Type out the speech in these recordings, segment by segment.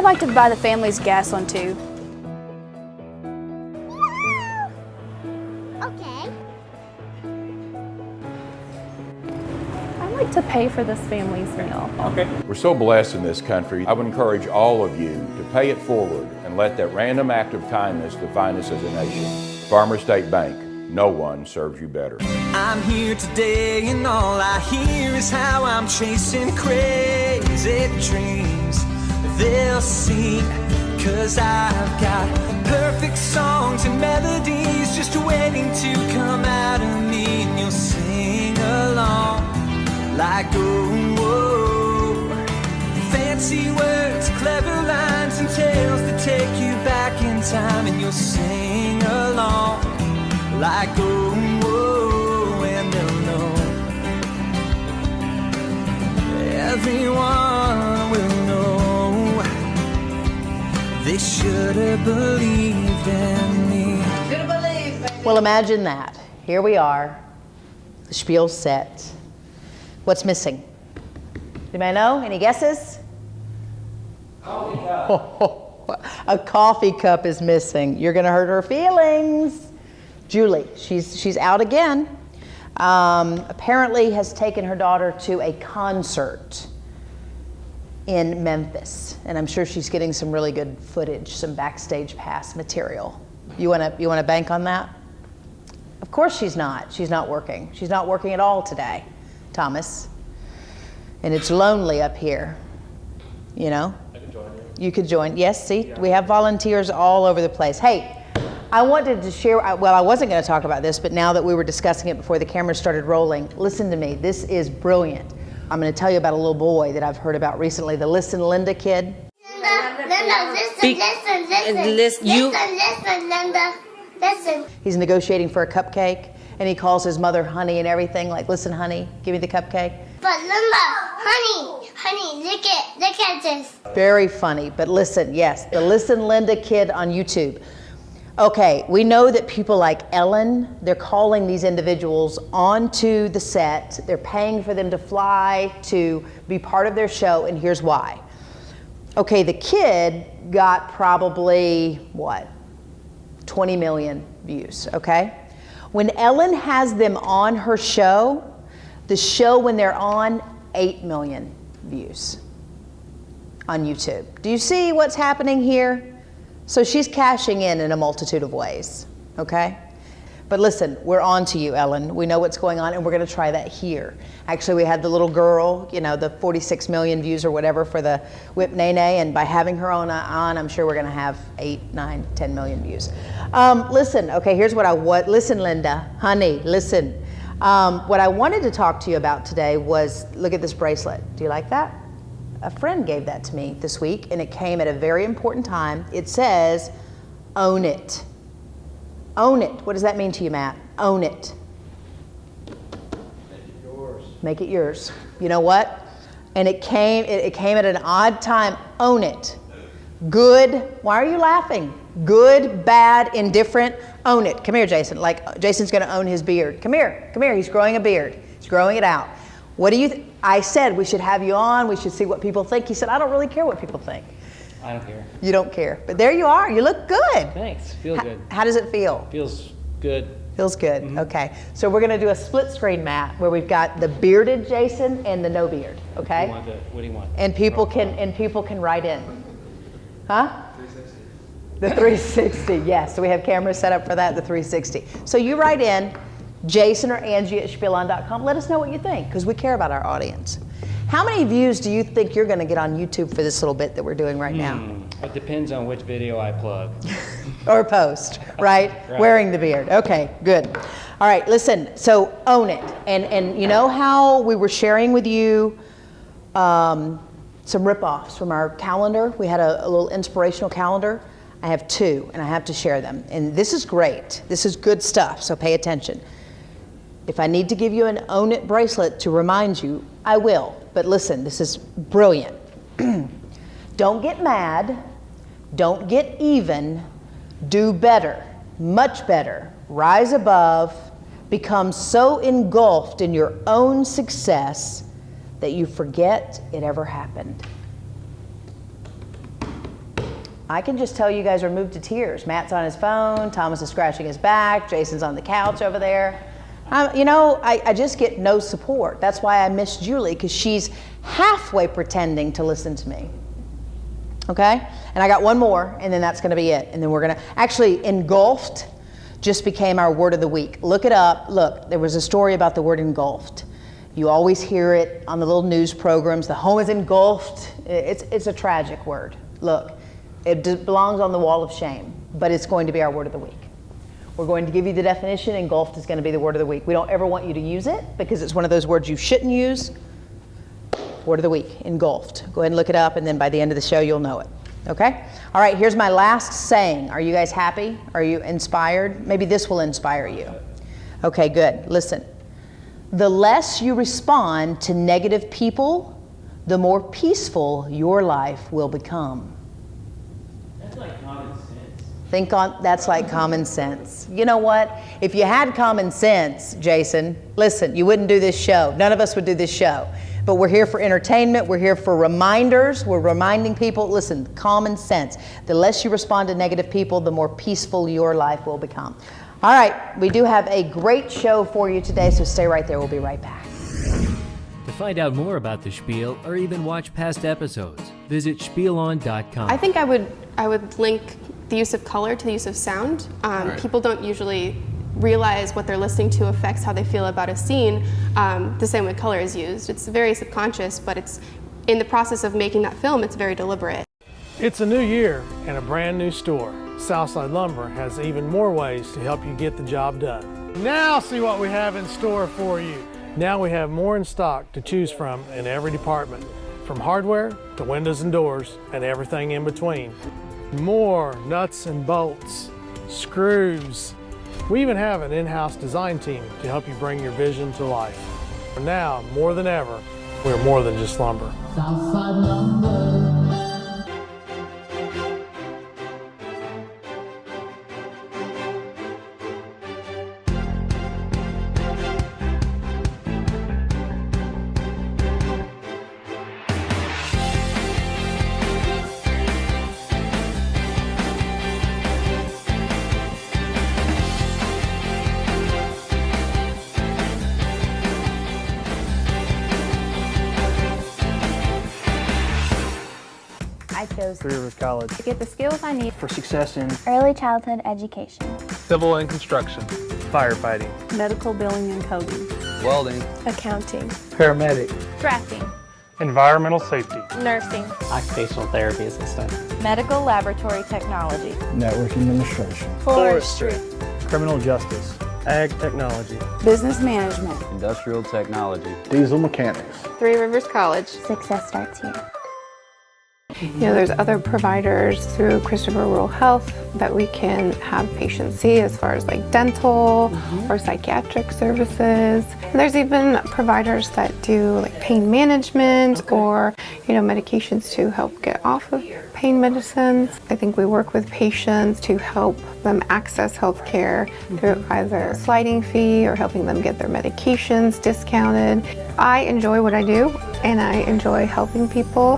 like to buy the family's gas one too. Okay. I'd like to pay for this family's meal. Okay. We're so blessed in this country. I would encourage all of you to pay it forward and let that random act of kindness define us as a nation. Farmer State Bank, no one serves you better. I'm here today and all I hear is how I'm chasing crazy dreams. They'll sing, 'cause I've got perfect songs and melodies just waiting to come out of me, and you'll sing along like, oh, whoa. Fancy words, clever lines and tales that take you back in time, and you'll sing along like, oh, whoa, and they'll know. Everyone will know. They should have believed in me. Should have believed, baby. Well, imagine that. Here we are, the spiel set. What's missing? Anybody know? Any guesses? Coffee cup. A coffee cup is missing. You're gonna hurt her feelings. Julie, she's out again. Apparently has taken her daughter to a concert in Memphis, and I'm sure she's getting some really good footage, some backstage pass material. You wanna bank on that? Of course she's not. She's not working. She's not working at all today, Thomas. And it's lonely up here, you know? I can join you. You could join. Yes, see, we have volunteers all over the place. Hey, I wanted to share, well, I wasn't going to talk about this, but now that we were discussing it before the cameras started rolling, listen to me, this is brilliant. I'm going to tell you about a little boy that I've heard about recently, the Listen Linda kid. Linda, listen, Linda, listen. He's negotiating for a cupcake, and he calls his mother honey and everything, like, listen, honey, give me the cupcake. But Linda, honey, look at this. Very funny, but listen, yes, the Listen Linda kid on YouTube. Okay, we know that people like Ellen, they're calling these individuals onto the set. They're paying for them to fly to be part of their show, and here's why. Okay, the kid got probably, what, 20 million views, okay? When Ellen has them on her show, the show when they're on, 8 million views on YouTube. Do you see what's happening here? So she's cashing in a multitude of ways, okay? But listen, we're on to you, Ellen. We know what's going on, and we're gonna try that here. Actually, we had the little girl, you know, the 46 million views or whatever for the Whip Nene, and by having her on, I'm sure we're gonna have 8, 9, 10 million views. Listen, okay, here's what listen, Linda, honey, listen. What I wanted to talk to you about today was, look at this bracelet. Do you like that? A friend gave that to me this week, and it came at a very important time. It says, own it. Own it. What does that mean to you, Matt? Own it. Make it yours. Make it yours. You know what? And it came at an odd time. Own it. Good. Why are you laughing? Good, bad, indifferent. Own it. Come here, Jason. Like, Jason's going to own his beard. Come here. Come here. He's growing a beard. He's growing it out. What do you I said we should have you on. We should see what people think. He said, I don't really care what people think. I don't care. You don't care. But there you are. You look good. Thanks. Feel good. How does it feel? Feels good. Feels good. Mm-hmm. Okay. So we're going to do a split screen, Matt, where we've got the bearded Jason and the no beard. Okay. What do you want? And people can write in. Huh? 360. The 360. Yes. So we have cameras set up for that. The 360. So you write in Jason or Angie at SPIELon.com. Let us know what you think, because we care about our audience. How many views do you think you're going to get on YouTube for this little bit that we're doing right now? It depends on which video I plug. Or post, right? Right? Wearing the beard. Okay, good. All right, listen, so own it. And you know how we were sharing with you some rip-offs from our calendar? We had a little inspirational calendar. I have 2, and I have to share them. And this is great. This is good stuff, so pay attention. If I need to give you an Own It bracelet to remind you, I will. But listen, this is brilliant. Don't get mad. Don't get even. Do better. Much better. Rise above. Become so engulfed in your own success that you forget it ever happened. I can just tell you guys are moved to tears. Matt's on his phone, Thomas is scratching his back, Jason's on the couch over there. You know, I just get no support. That's why I miss Julie, because she's halfway pretending to listen to me. Okay? And I got one more, and then that's gonna be it. And then we're gonna, actually, engulfed just became our word of the week. Look it up. Look, there was a story about the word engulfed. You always hear it on the little news programs. The home is engulfed. It's a tragic word. Look, it belongs on the wall of shame, but it's going to be our word of the week. We're going to give you the definition. Engulfed is going to be the word of the week. We don't ever want you to use it because it's one of those words you shouldn't use. Word of the week, engulfed. Go ahead and look it up, and then by the end of the show, you'll know it. Okay? All right, here's my last saying. Are you guys happy? Are you inspired? Maybe this will inspire you. Okay, good. Listen. The less you respond to negative people, the more peaceful your life will become. That's like common sense. That's like common sense. You know what? If you had common sense, Jason, listen, you wouldn't do this show. None of us would do this show. But we're here for entertainment. We're here for reminders. We're reminding people, listen, common sense. The less you respond to negative people, the more peaceful your life will become. All right, we do have a great show for you today, so stay right there. We'll be right back. To find out more about the Spiel or even watch past episodes, visit SPIELON.com. I think I would link the use of color to the use of sound. People don't usually realize what they're listening to affects how they feel about a scene the same way color is used. It's very subconscious, but it's in the process of making that film, it's very deliberate. It's a new year and a brand new store. Southside Lumber has even more ways to help you get the job done. Now see what we have in store for you. Now we have more in stock to choose from in every department, from hardware to windows and doors and everything in between. More nuts and bolts, screws. We even have an in-house design team to help you bring your vision to life. Now, more than ever, we're more than just lumber. Southside Lumber. I chose Three Rivers College. to get the skills I need For success in Early childhood education. civil and construction, firefighting, medical billing and coding, welding, accounting, paramedic, drafting, environmental safety, nursing, Occupational therapy assistant. medical laboratory technology, network administration, forestry, criminal justice, ag technology, business management. industrial technology. diesel mechanics. Three Rivers College. Success starts here. You know, there's other providers through Christopher Rural Health that we can have patients see as far as like dental or psychiatric services. And there's even providers that do like pain management or, you know, medications to help get off of pain medicines. I think we work with patients to help them access health care through either a sliding fee or helping them get their medications discounted. I enjoy what I do and I enjoy helping people.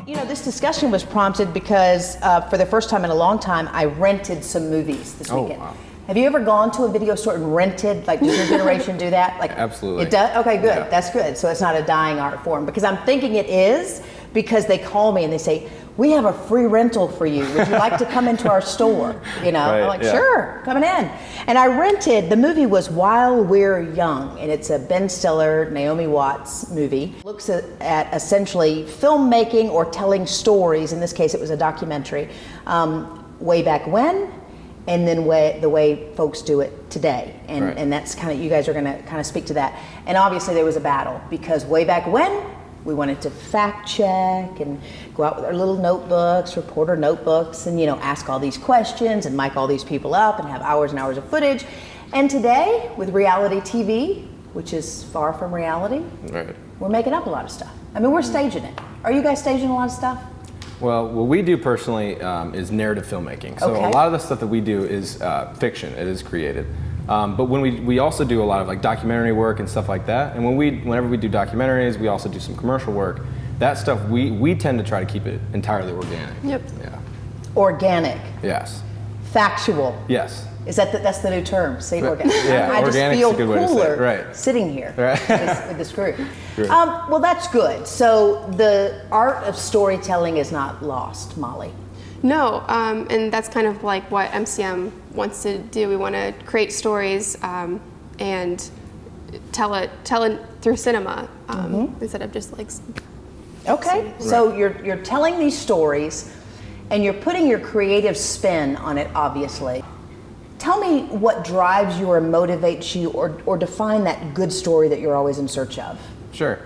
You know, this discussion was prompted because for the first time in a long time, I rented some movies this weekend. Wow. Have you ever gone to a video store and rented? Like, does your generation do that? Like, Absolutely. It does? Okay, good. Yeah. That's good. So it's not a dying art form. Because I'm thinking it is, because they call me and they say, we have a free rental for you. Would you like to come into our store? You know, Right, I'm like, yeah. sure, coming in. And I rented, the movie was While We're Young, and it's a Ben Stiller, Naomi Watts movie. Looks at essentially filmmaking or telling stories. In this case, it was a documentary, way back when, and then the way folks do it today. And, Right. and that's kind of, you guys are gonna kind of speak to that. And obviously there was a battle, because way back when, we wanted to fact check and go out with our little notebooks, reporter notebooks, and, you know, ask all these questions and mic all these people up and have hours and hours of footage. And today, with reality TV, which is far from reality, Right. we're making up a lot of stuff. I mean, we're staging it. Are you guys staging a lot of stuff? Well, what we do personally is narrative filmmaking. So Okay. a lot of the stuff that we do is fiction. It is created. But when we also do a lot of like documentary work and stuff like that. And whenever we do documentaries, we also do some commercial work. That stuff, we tend to try to keep it entirely organic. Yep. Yeah. Organic. Yes. Factual. Yes. Is that's the new term? Say Right. organic. Yeah, I just organic's feel a good way to say it. cooler Right. sitting here Right. with this group. Great. Well, that's good. So the art of storytelling is not lost, Molly. No, and that's kind of like what MCM wants to do. We want to create stories and tell it through cinema instead of just like. Okay, so you're telling these stories, and you're putting your creative spin on it, obviously. Tell me what drives you or motivates you, or define that good story that you're always in search of. Sure.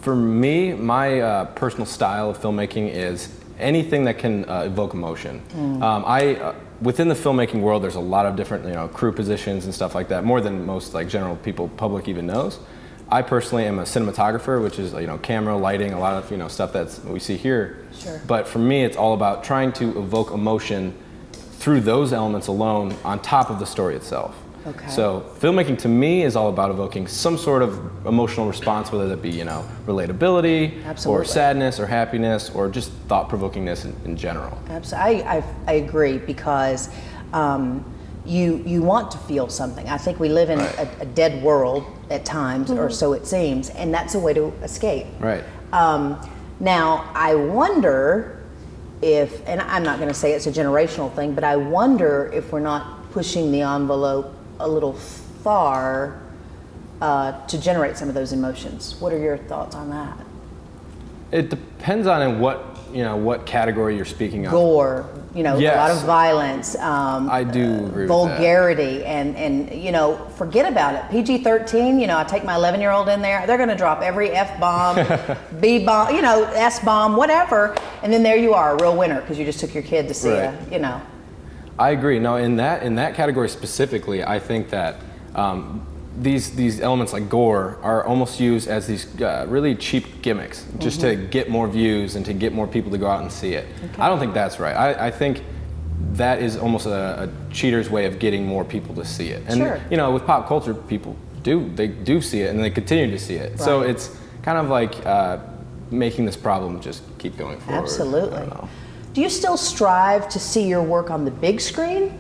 For me, my personal style of filmmaking is anything that can evoke emotion. Within the filmmaking world, there's a lot of different crew positions and stuff like that, more than most like general public even knows. I personally am a cinematographer, which is camera, lighting, a lot of stuff that we see here. Sure. But for me, it's all about trying to evoke emotion through those elements alone on top of the story itself. Okay. So filmmaking to me is all about evoking some sort of emotional response, whether that be relatability, Absolutely. or sadness, or happiness, or just thought-provokingness in general. Absolutely, I agree, because you want to feel something. I think we live in a dead world at times, or so it seems, and that's a way to escape. Right. Now, I wonder if, and I'm not going to say it's a generational thing, but I wonder if we're not pushing the envelope a little far to generate some of those emotions. What are your thoughts on that? It depends on what category you're speaking of. Gore, Yes. a lot of violence. I do agree vulgarity, with and forget about it. PG-13. I take my 11-year-old in there. They're going to drop every F-bomb, B-bomb, S-bomb, whatever, and then there you are, a real winner, because you just took your kid to see I agree. No, in that category specifically, I think that these elements like gore are almost used as these really cheap gimmicks, just to get more views and to get more people to go out and see it. Okay. I don't think that's right. I think that is almost a cheater's way of getting more people to see it. And sure. With pop culture, people do see it, and they continue to see it. Right. So it's kind of like making this problem just keep going forward. Absolutely. I don't know. Do you still strive to see your work on the big screen?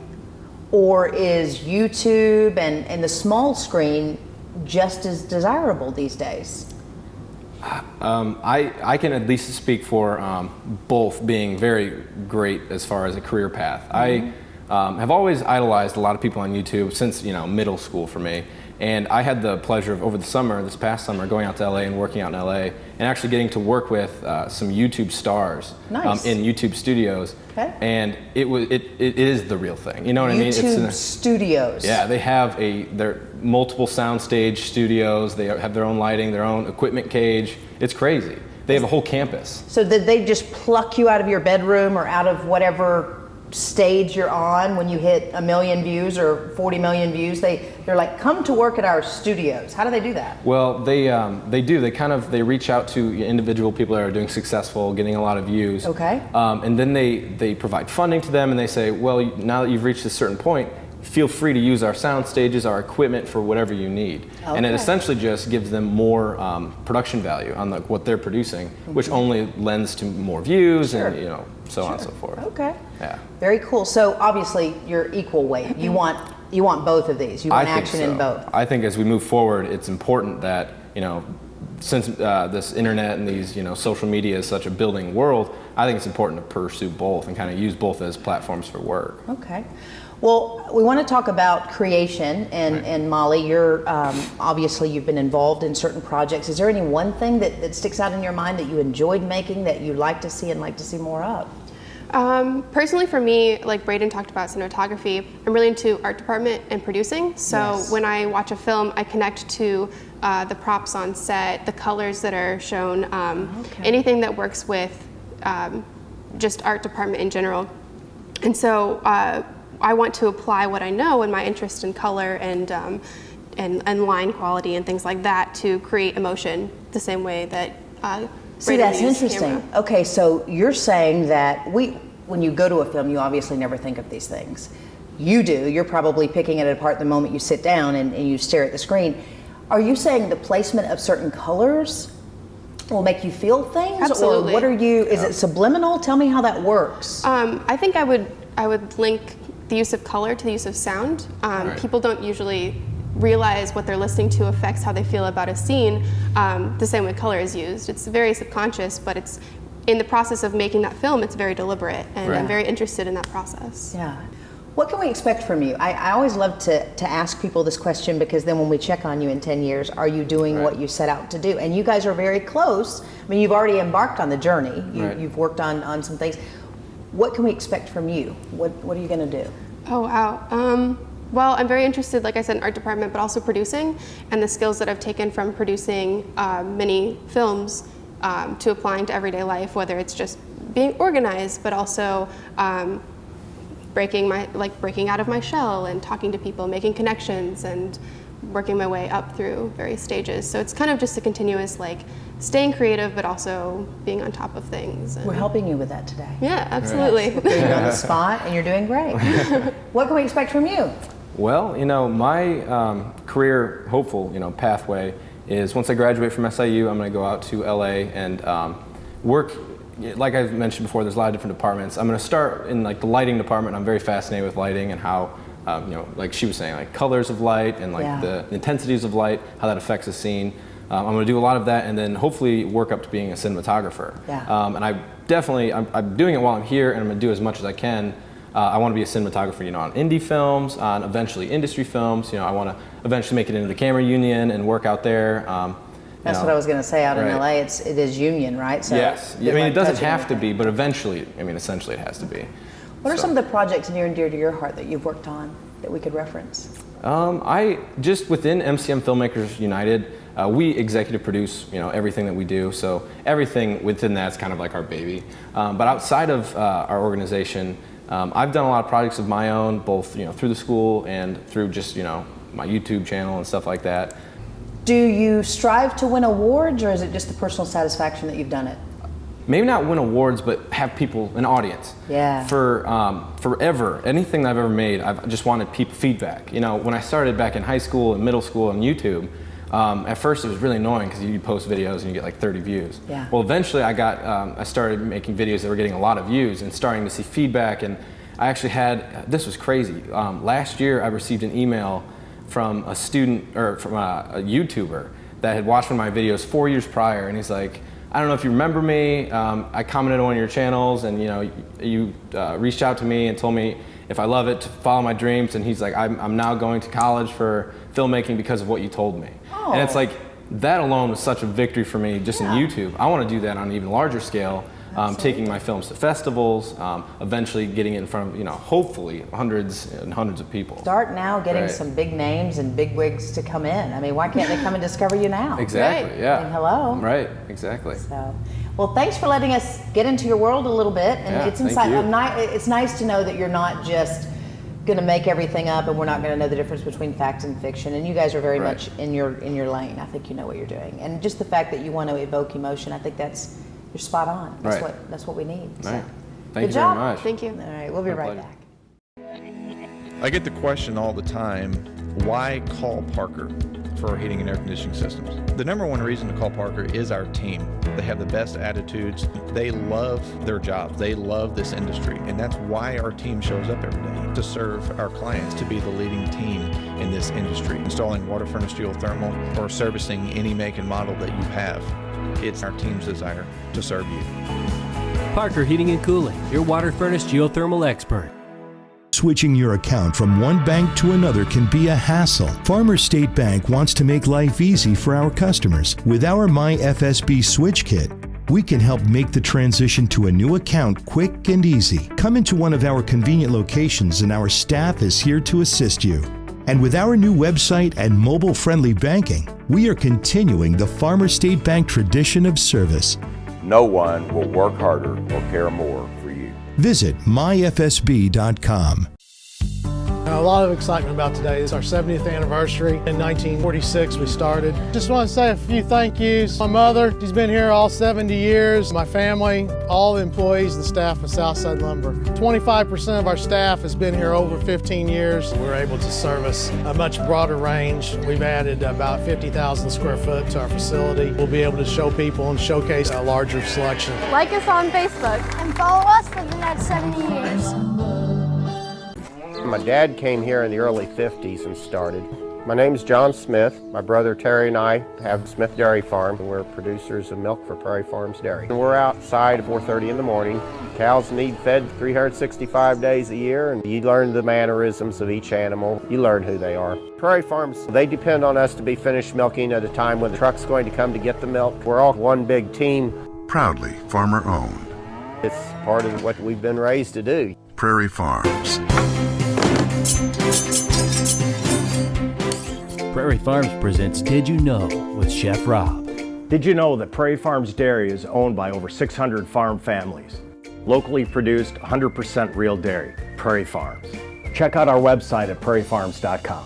Or is YouTube and the small screen just as desirable these days? I can at least speak for both being very great as far as a career path. I have always idolized a lot of people on YouTube since middle school for me. And I had the pleasure of, over this past summer, going out to LA and working out in LA, and actually getting to work with some YouTube stars. Nice. In YouTube studios. Okay. And it is the real thing. You know what I mean? YouTube studios. Yeah, they have their multiple soundstage studios. They have their own lighting, their own equipment cage. It's crazy. They have a whole campus. So did they just pluck you out of your bedroom or out of whatever stage you're on when you hit 1 million views or 40 million views? They're like, come to work at our studios. How do they do that? Well, they do. They reach out to individual people that are doing successful, getting a lot of views. Okay. And then they provide funding to them, and they say, well, now that you've reached a certain point, feel free to use our sound stages, our equipment for whatever you need. Okay. And it essentially just gives them more production value on what they're producing, which only lends to more views. Sure. And so on and so forth. Okay. Yeah. Very cool. So obviously you're equal weight. You want both of these. You want action in both. I think as we move forward, it's important that since this internet and these social media is such a building world, I think it's important to pursue both and kind of use both as platforms for work. Okay. Well, we want to talk about creation, and Molly, you're obviously you've been involved in certain projects. Is there any one thing that sticks out in your mind that you enjoyed making that you'd like to see and like to see more of? Personally, for me, like Braden talked about cinematography, I'm really into art department and producing. So when I watch a film, I connect to the props on set, the colors that are shown, anything that works with just art department in general. And so I want to apply what I know and my interest in color and line quality and things like that to create emotion the same way that See, that's interesting. Camera. Okay, so you're saying that when you go to a film, you obviously never think of these things. you do. You're probably picking it apart the moment you sit down and you stare at the screen. Are you saying the placement of certain colors will make you feel things? Absolutely. Or what are you, is it subliminal? Tell me how that works. I think I would link the use of color to the use of sound. People don't usually realize what they're listening to affects how they feel about a scene the same way color is used. It's very subconscious, but it's in the process of making that film, it's very deliberate, and I'm very interested in that process. Yeah. What can we expect from you? I always love to ask people this question, because then when we check on you in 10 years, are you doing what you set out to do? And you guys are very close. I mean, you've already embarked on the journey. You've worked on some things. What can we expect from you? What are you going to do? Oh, wow. Well, I'm very interested, like I said, in art department, but also producing, and the skills that I've taken from producing many films to applying to everyday life, whether it's just being organized, but also breaking out of my shell and talking to people, making connections, and working my way up through various stages. So it's kind of just a continuous, staying creative, but also being on top of things. We're helping you with that today. Yeah, absolutely. We're putting you on the spot, and you're doing great. What can we expect from you? Well, my career hopeful, pathway is once I graduate from SIU, I'm going to go out to LA and work. Like I've mentioned before, there's a lot of different departments. I'm going to start in the lighting department. I'm very fascinated with lighting and how, like she was saying, colors of light and the intensities of light, how that affects a scene. I'm going to do a lot of that, and then hopefully work up to being a cinematographer. Yeah. And I'm doing it while I'm here, and I'm going to do as much as I can. I want to be a cinematographer, on indie films, on eventually industry films. I want to eventually make it into the camera union and work out there. That's what I was going to say. Out in LA, it is union, right? So yes. It doesn't have to be, but eventually, essentially, it has to be. What are some of the projects near and dear to your heart that you've worked on that we could reference? I just within MCM Filmmakers United, we executive produce, everything that we do. So everything within that's kind of like our baby. But outside of our organization, I've done a lot of projects of my own, both through the school and through just my YouTube channel and stuff like that. Do you strive to win awards, or is it just the personal satisfaction that you've done it? Maybe not win awards, but have people, an audience. Yeah. For forever, anything that I've ever made, I've just wanted people feedback. When I started back in high school and middle school on YouTube, at first it was really annoying because you post videos and you get 30 views. Yeah. Well, eventually I started making videos that were getting a lot of views and starting to see feedback. And I actually had, this was crazy. Last year I received an email from a student, or from a YouTuber that had watched one of my videos 4 years prior, and he's like, I don't know if you remember me, I commented on one of your channels, and you reached out to me and told me if I love it to follow my dreams, and he's like, I'm now going to college for filmmaking because of what you told me. Oh. And it's that alone was such a victory for me just in YouTube. I want to do that on an even larger scale. Taking my films to festivals, eventually getting it in front of, hopefully hundreds and hundreds of people. Start now getting some big names and big wigs to come in. Why can't they come and discover you now? Exactly, yeah. Hello. Right, exactly. So, well, thanks for letting us get into your world a little bit. And it's inside. It's nice to know that you're not just going to make everything up, and we're not going to know the difference between fact and fiction. And you guys are very much in your lane. I think you know what you're doing. And just the fact that you want to evoke emotion, I think you're spot on. That's what we need. So. Right. Thank you job. very much. Thank you. All right, we'll be right back. I get the question all the time, why call Parker for heating and air conditioning systems? The number one reason to call Parker is our team. They have the best attitudes. They love their jobs. They love this industry. And that's why our team shows up every day, to serve our clients, to be the leading team in this industry. Installing water furnace geothermal or servicing any make and model that you have. It's our team's desire to serve you. Parker Heating and Cooling, your water furnace geothermal expert. Switching your account from one bank to another can be a hassle. Farmers State Bank wants to make life easy for our customers. With our MyFSB Switch Kit, we can help make the transition to a new account quick and easy. Come into one of our convenient locations and our staff is here to assist you. And with our new website and mobile-friendly banking, we are continuing the Farmers State Bank tradition of service. No one will work harder or care more for you. Visit myfsb.com. A lot of excitement about today. It's our 70th anniversary. In 1946 we started. Just want to say a few thank yous. My mother, she's been here all 70 years. My family, all the employees and staff of Southside Lumber. 25% of our staff has been here over 15 years. We're able to service a much broader range. We've added about 50,000 square foot to our facility. We'll be able to show people and showcase a larger selection. Like us on Facebook and follow us for the next 70 years. My dad came here in the early 50s and started. My name's John Smith. My brother Terry and I have Smith Dairy Farm, and we're producers of milk for Prairie Farms Dairy. And we're outside at 4:30 in the morning. Cows need fed 365 days a year, and you learn the mannerisms of each animal. You learn who they are. Prairie Farms, they depend on us to be finished milking at a time when the truck's going to come to get the milk. We're all one big team. Proudly farmer-owned. It's part of what we've been raised to do. Prairie Farms. Prairie Farms presents Did You Know with Chef Rob. Did you know that Prairie Farms Dairy is owned by over 600 farm families? Locally produced, 100% real dairy, Prairie Farms. Check out our website at prairiefarms.com.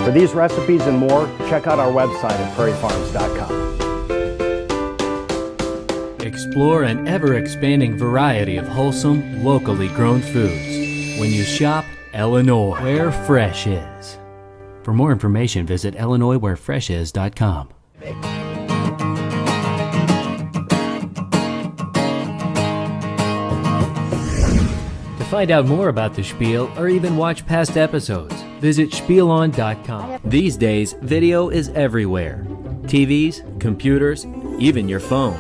For these recipes and more, check out our website at prairiefarms.com. Explore an ever-expanding variety of wholesome, locally grown foods when you shop Illinois, where fresh is. For more information, visit IllinoisWhereFreshIs.com. To find out more about the Spiel or even watch past episodes, visit SPIELON.com. These days, video is everywhere. TVs, computers, even your phone.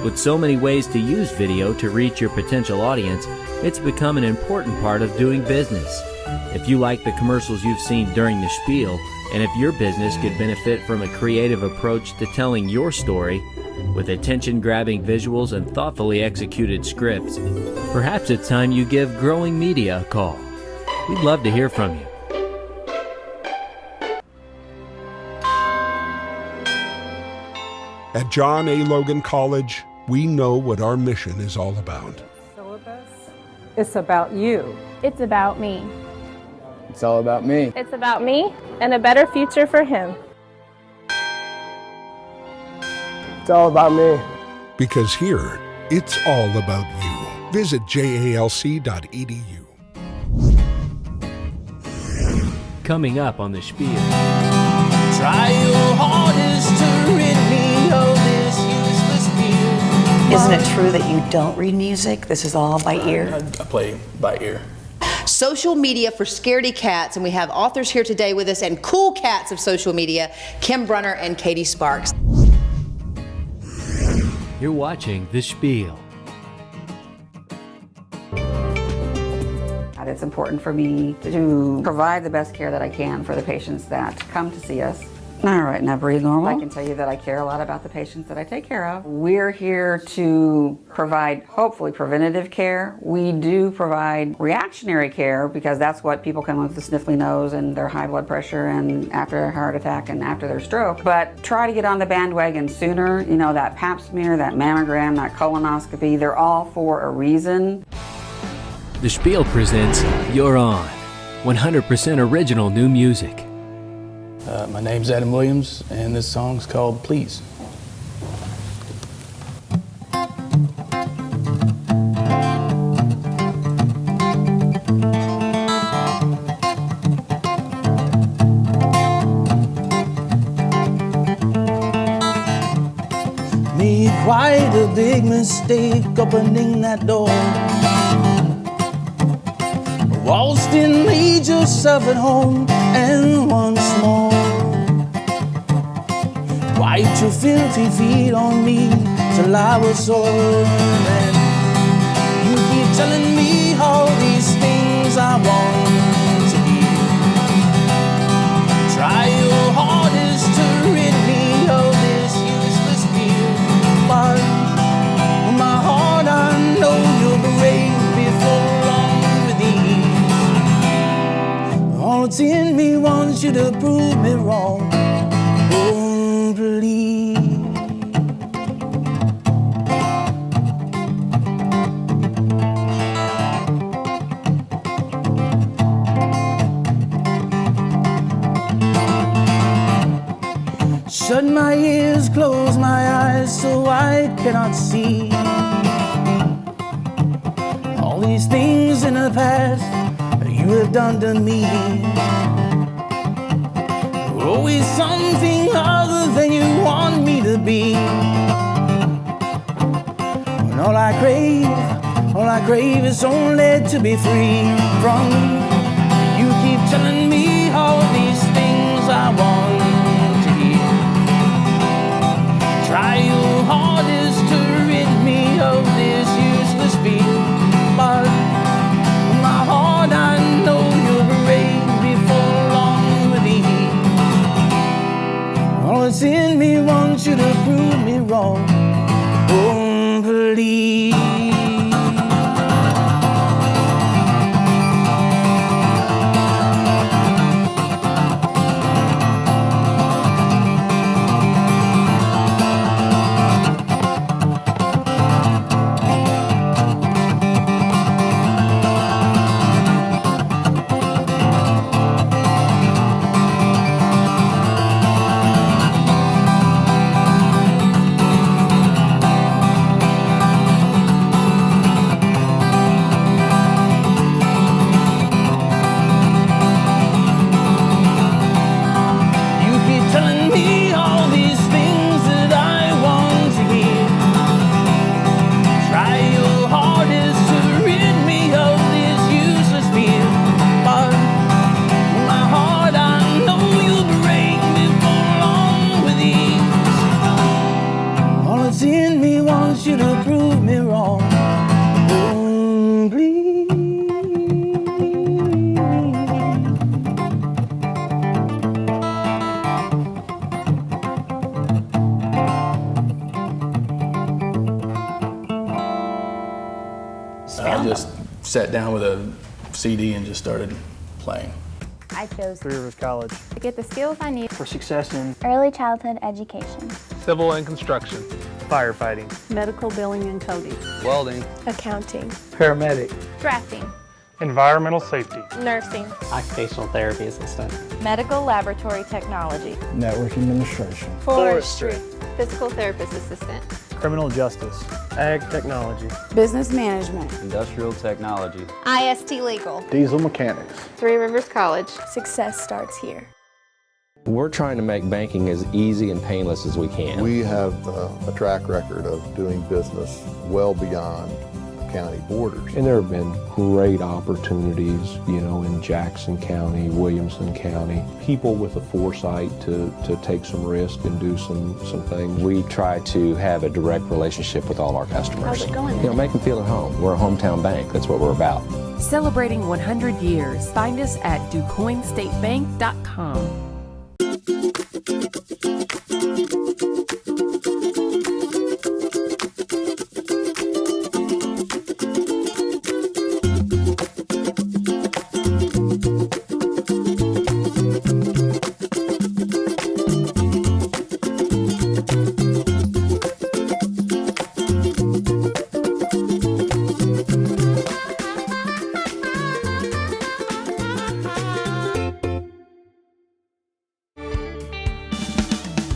With so many ways to use video to reach your potential audience, it's become an important part of doing business. If you like the commercials you've seen during the Spiel, and if your business could benefit from a creative approach to telling your story, with attention-grabbing visuals and thoughtfully executed scripts, perhaps it's time you give Growing Media a call. We'd love to hear from you. At John A. Logan College, we know what our mission is all about. It's about you. It's about me. It's all about me. It's about me and a better future for him. It's all about me. Because here, it's all about you. Visit jalc.edu. Coming up on the Spiel. Try your hardest to rid me of this useless fear. Isn't it true that you don't read music? This is all by ear? I play by ear. Social media for scaredy cats, and we have authors here today with us and cool cats of social media, Kim Brunner and Katie Sparks. You're watching The Spiel. It's important for me to provide the best care that I can for the patients that come to see us. All right, now breathe normal. I can tell you that I care a lot about the patients that I take care of. We're here to provide, hopefully, preventative care. We do provide reactionary care because that's what people come with the sniffly nose and their high blood pressure and after a heart attack and after their stroke. But try to get on the bandwagon sooner. You know, that pap smear, that mammogram, that colonoscopy, they're all for a reason. The Spiel presents You're On, 100% original new music. My name's Adam Williams, and this song's called Please. quite a big mistake opening that door. Walston made yourself at home, and once more wiped your filthy feet on me till I was sore. And you keep telling me all these things I want to hear. Try your hardest to rid me of this useless fear, but with my heart I know you'll break before long with ease. All that's in me wants you to prove me wrong. Oh, please. Shut my ears, close my eyes so I cannot see all these things in the past that you have done to me. You're always something other than you want me to be. And all I crave is only to be free from you. You keep telling me all these things I want. Try your hardest to rid me of this useless fear, but with my heart I know you'll break before long with ease. All that's in me wants you to prove me wrong. Oh, please. You to prove me wrong. Oh, please. I just sat down with a CD and just started playing. I chose Three Rivers College to get the skills I need for success in early childhood education, civil and construction, firefighting, medical billing and coding, Welding, accounting, paramedic, drafting, environmental safety, nursing, occupational therapy assistant, medical laboratory technology, Network administration, forestry, physical therapist assistant, criminal justice, ag technology, business management, industrial technology, IST legal, diesel mechanics. Three Rivers College. Success starts here. We're trying to make banking as easy and painless as we can. We have a track record of doing business well beyond county borders. And there have been great opportunities, in Jackson County, Williamson County. People with the foresight to take some risk and do some things. We try to have a direct relationship with all our customers. How's it going? Make them feel at home. We're a hometown bank. That's what we're about. Celebrating 100 years. Find us at DuQuoinStateBank.com.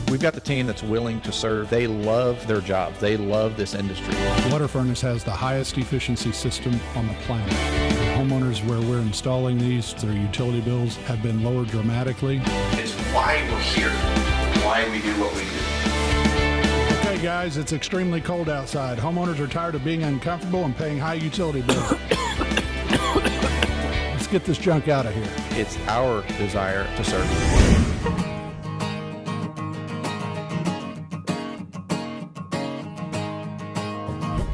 We've got the team that's willing to serve. They love their jobs. They love this industry. Water Furnace has the highest efficiency system on the planet. The homeowners where we're installing these, their utility bills have been lowered dramatically. It's why we're here, why we do what we do. Okay guys, it's extremely cold outside. Homeowners are tired of being uncomfortable and paying high utility bills. Let's get this junk out of here. It's our desire to serve.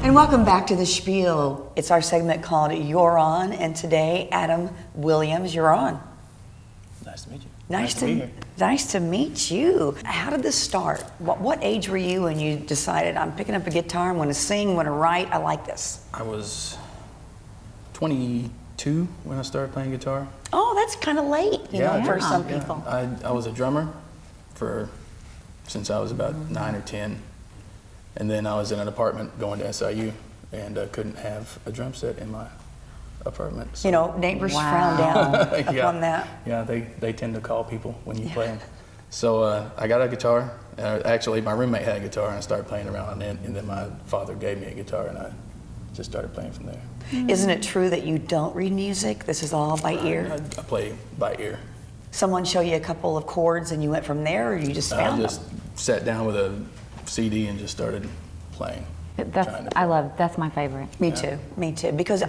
And welcome back to The Spiel. It's our segment called You're On, and today, Adam Williams, you're on. Nice to meet you. Nice to meet you. How did this start? What age were you when you decided, I'm picking up a guitar, I'm gonna sing, I'm gonna write, I like this? I was 22 when I started playing guitar. Oh, that's kind of late, you know, for some people. I was a drummer since I was about 9 or 10. And then I was in an apartment going to SIU and couldn't have a drum set in my apartment. So. You know, neighbors frown down upon that. Yeah, they tend to call people when you play them. So I got a guitar. Actually, my roommate had a guitar and I started playing around on it. And then my father gave me a guitar and I just started playing from there. Isn't it true that you don't read music? This is all by ear? I play by ear. Someone show you a couple of chords and you went from there, or you just found them? I just sat down with a CD and just started playing. That's my favorite. Me too. Because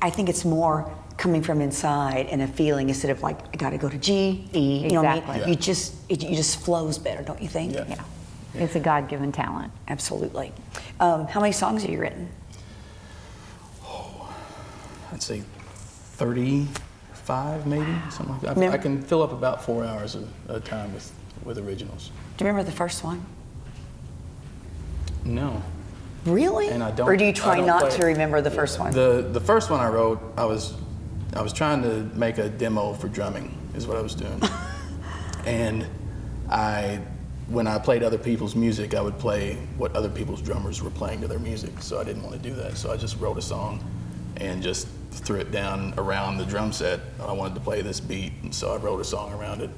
I think it's more coming from inside and a feeling instead of like, I gotta go to G, E, you know what I mean? Yeah. It just flows better, don't you think? Yeah. It's a God-given talent. Absolutely. How many songs have you written? I'd say 35 maybe, something like that. I can fill up about 4 hours at a time with originals. Do you remember the first one? No. Really? And I don't. Or do you try not to remember the first one? The first one I wrote, I was trying to make a demo for drumming, is what I was doing. And when I played other people's music, I would play what other people's drummers were playing to their music. So I didn't want to do that. So I just wrote a song and just threw it down around the drum set. I wanted to play this beat, and so I wrote a song around it.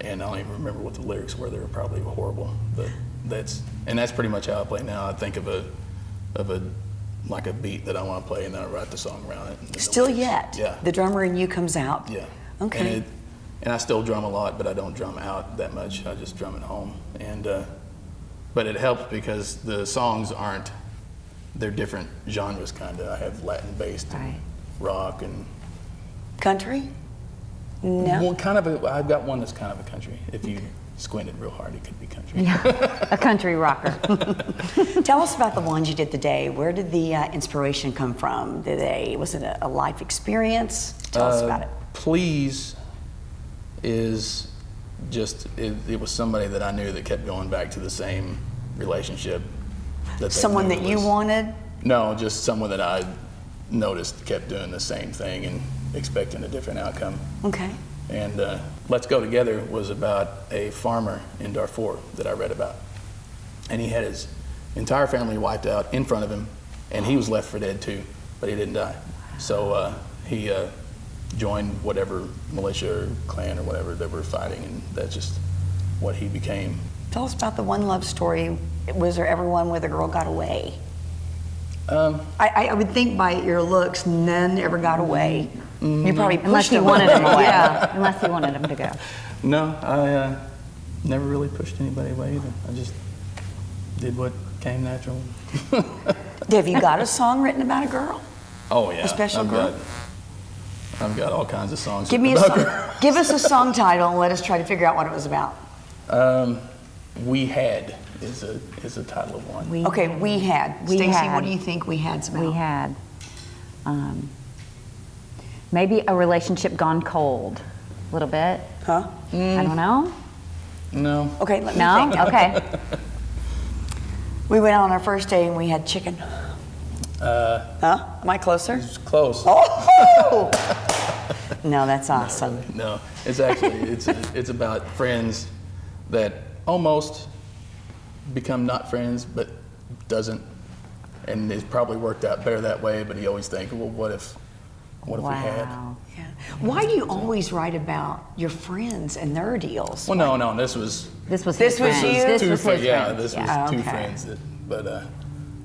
And I don't even remember what the lyrics were. They were probably horrible. But that's pretty much how I play now. I think of a beat that I want to play, and then I write the song around it. Still yet? Yeah. The drummer in you comes out? Yeah. Okay. And I still drum a lot, but I don't drum out that much. I just drum at home. And but it helps because the songs they're different genres kind of. I have Latin-based and rock and country. No. Well, kind of. I've got one that's kind of a country. If you squinted real hard, it could be country. Yeah, a country rocker. Tell us about the ones you did today. Where did the inspiration come from? Was it a life experience? Tell us about it. Please is just, it was somebody that I knew that kept going back to the same relationship. Someone that you wanted? No, just someone that I noticed kept doing the same thing and expecting a different outcome. Okay. And Let's Go Together was about a farmer in Darfur that I read about. And he had his entire family wiped out in front of him, and he was left for dead too, but he didn't die. So he joined whatever militia or clan or whatever they were fighting, and that's just what he became. Tell us about the one love story. Was there ever one where the girl got away? I would think by your looks, none ever got away. You probably pushed him away. Yeah, unless he wanted him to go. No, I never really pushed anybody away either. I just did what came natural. Have you got a song written about a girl? Oh yeah, a special girl. I've got all kinds of songs. Give me a song. Give us a song title and let us try to figure out what it was about. We Had is a title of one. We Had. Stacey, what do you think We Had's about? We Had. Maybe a relationship gone cold, a little bit. Huh? I don't know. No. Okay, let me think. Okay. We went out on our first day and we had chicken. Huh? Am I closer? It's close. Oh! No, that's awesome. No, it's actually it's about friends that almost become not friends, but doesn't, and it's probably worked out better that way. But you always think, well, what if we had? Yeah. Why do you always write about your friends and their deals? Well, no, this was you. This was his two friends. friends that,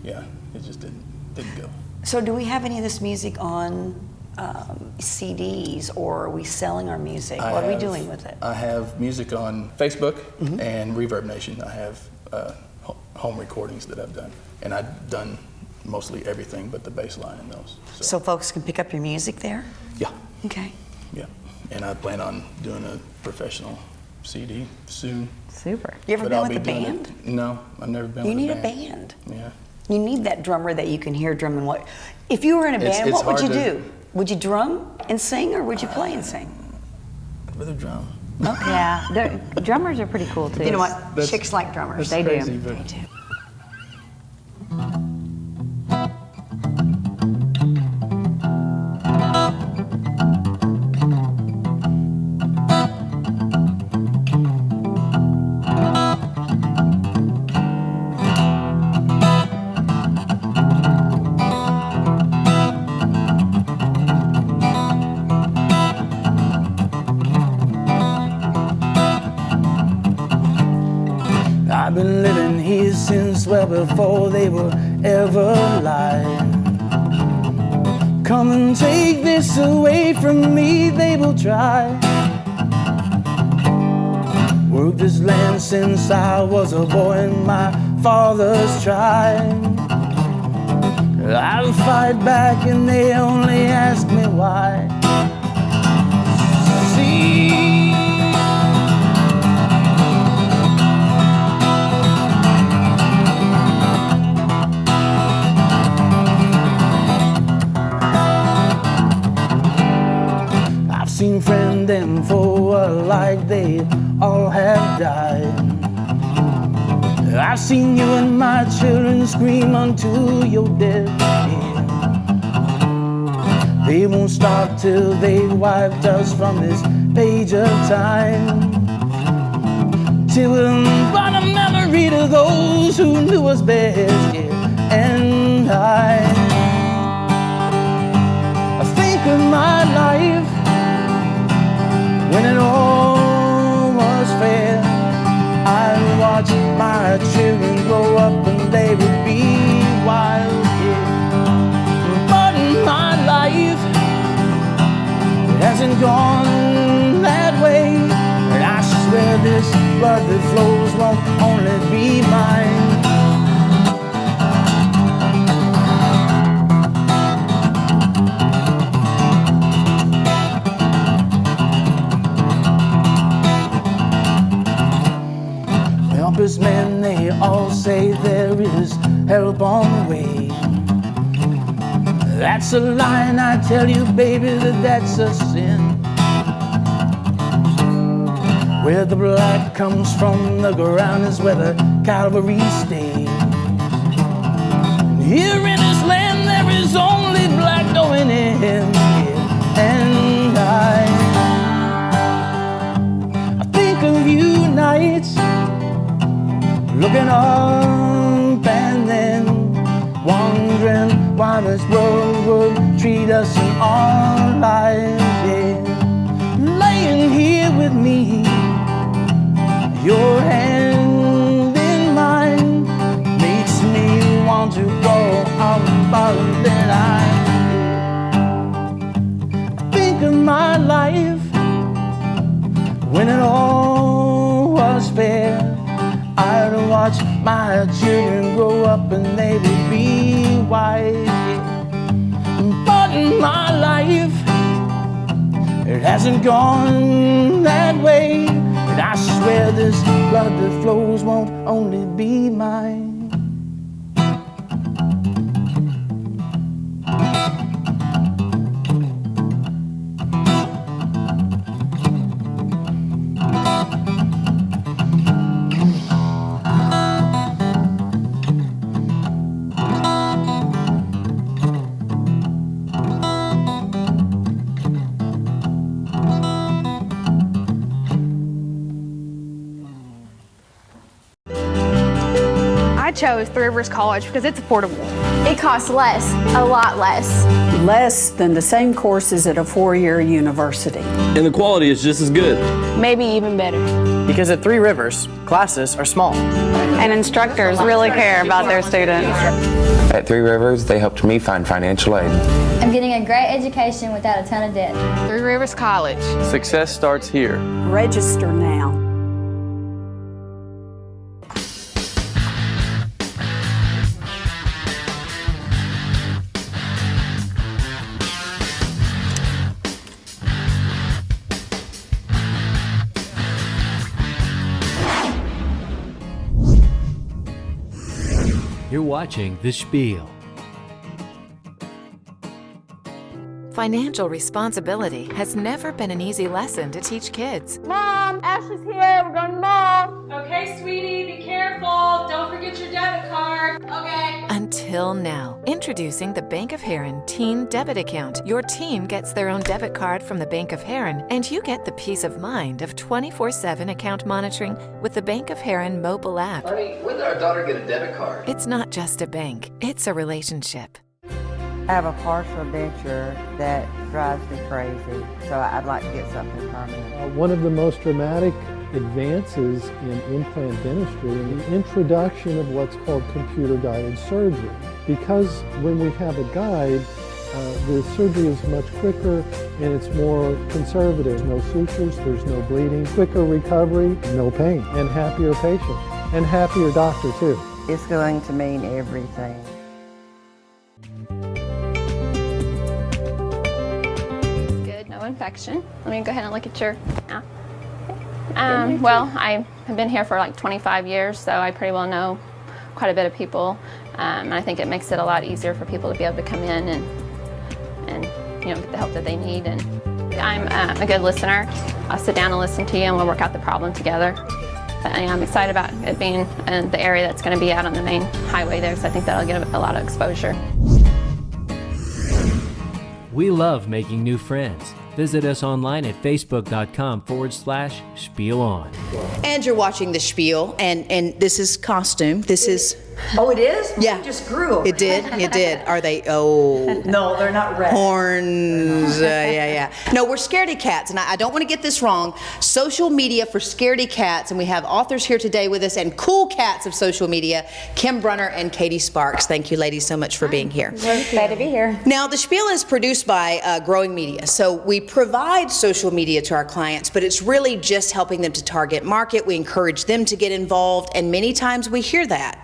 yeah, it just didn't go. So, do we have any of this music on CDs, or are we selling our music? What are we doing with it? I have music on Facebook and Reverb Nation. I have home recordings that I've done. And I've done mostly everything but the bass line in those. So folks can pick up your music there? Yeah. Okay. Yeah. And I plan on doing a professional CD soon. Super. You ever been with a band? No, I've never been with a band. You need a band. Yeah. You need that drummer that you can hear drumming. What? If you were in a band, what would you do? Would you drum and sing, or would you play and sing? I'd rather drum. Okay. Yeah, drummers are pretty cool too. You know what? Chicks like drummers. They do. Crazy, but They do. I've been living here since well before they were ever alive. Come and take this away from me, they will try. Worked this land since I was a boy in my father's tribe. I'll fight back and they only ask me why. See, seen friend them for a like they all have died. I've seen you and my children scream unto your death. They won't stop till they've wiped us from this page of time. Till we're but a memory to those who knew us best. Yeah. And I think of my life when it all was fair. I'd watch my children grow up and they would be wild, yeah. But in my life, it hasn't gone that way. And I swear this blood that flows won't only be mine. Helpless men, they all say there is help on the way. That's a lie, and I tell you, baby, that that's a sin. Where the blood comes from the ground is where the Calvary stays. Here in this land there is only black going in. And I think of you nights, looking up and then wondering why this world would treat us in our lives, yeah. Laying here with me, your hand in mine, makes me want to go on farther than I think of my life when it all was fair. I'd watch my children grow up and they would be wise. But in my life, it hasn't gone that way. And I swear this blood that flows won't only be mine. I chose Three Rivers College because it's affordable. It costs less, a lot less. Less than the same courses at a four-year university. And the quality is just as good. Maybe even better. Because at Three Rivers, classes are small. And instructors really care about their students. At Three Rivers, they helped me find financial aid. I'm getting a great education without a ton of debt. Three Rivers College. Success starts here. Register now. You're watching The Spiel. Financial responsibility has never been an easy lesson to teach kids. Mom, Ashley's here. We're going to mall. Okay, sweetie, be careful. Don't forget your debit card. Okay. Until now. Introducing the Bank of Heron Teen Debit Account. Your teen gets their own debit card from the Bank of Heron, and you get the peace of mind of 24/7 account monitoring with the Bank of Heron mobile app. Honey, when did our daughter get a debit card? It's not just a bank, it's a relationship. I have a partial denture that drives me crazy, so I'd like to get something permanent. One of the most dramatic advances in implant dentistry is the introduction of what's called computer-guided surgery. Because when we have a guide, the surgery is much quicker and it's more conservative. No sutures, there's no bleeding, quicker recovery, no pain, and happier patient, and happier doctor too. It's going to mean everything. No infection. Let me go ahead and look at your well, I have been here for like 25 years, so I pretty well know quite a bit of people, and I think it makes it a lot easier for people to be able to come in and get the help that they need. And I'm a good listener. I'll sit down and listen to you, and we'll work out the problem together. And I'm excited about it being in the area that's going to be out on the main highway there, so I think that'll get a lot of exposure. We love making new friends. Visit us online at facebook.com/SpielOn. And you're watching The Spiel, and this is costume. This is... Oh, it is? Yeah. It just grew. It did? It did. Are they... Oh. No, they're not red. Horns. Yeah. No, we're scaredy cats, and I don't want to get this wrong. Social media for scaredy cats, and we have authors here today with us, and cool cats of social media, Kim Brunner and Katie Sparks. Thank you, ladies, so much for being here. Glad to be here. Now, The Spiel is produced by Growing Media, so we provide social media to our clients, but it's really just helping them to target market. We encourage them to get involved, and many times we hear that.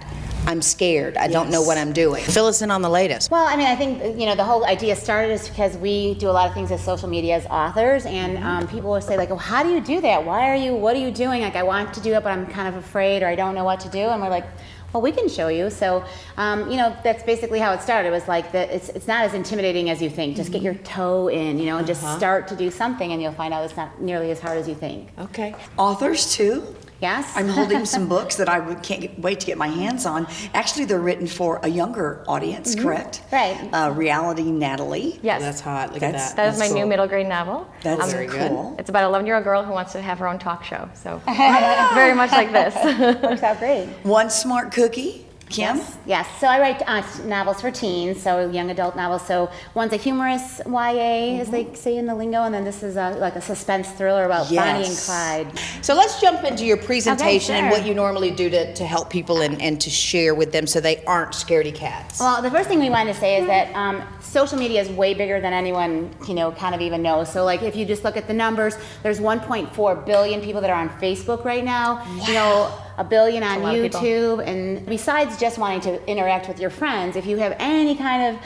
I'm scared. I don't know what I'm doing. Fill us in on the latest. Well, I mean, I think, the whole idea started is because we do a lot of things with social media as authors, and people will say, like, oh, how do you do that? What are you doing? Like, I want to do it, but I'm kind of afraid, or I don't know what to do. And we're like, well, we can show you. So, that's basically how it started. It was like it's not as intimidating as you think. Just get your toe in, and just start to do something, and you'll find out it's not nearly as hard as you think. Okay. Authors too? Yes. I'm holding some books that I can't wait to get my hands on. Actually, they're written for a younger audience, correct? Right. Reality Natalie. Yes. That's hot. Look at that. That is my new middle grade novel. That's very cool. It's about an 11-year-old girl who wants to have her own talk show. So very much like this. Works out great. One smart cookie. Kim? Yes. So I write novels for teens, so young adult novels. So one's a humorous YA, as they say in the lingo, and then this is like a suspense thriller about Bonnie and Clyde. So let's jump into your presentation Okay, and sure. what you normally do to help people and to share with them so they aren't scaredy cats. Well, the first thing we wanted to say is that social media is way bigger than anyone, kind of even knows. So like if you just look at the numbers, there's 1.4 billion people that are on Facebook right now. Wow. 1 billion on a lot of people. YouTube, and besides just wanting to interact with your friends, if you have any kind of,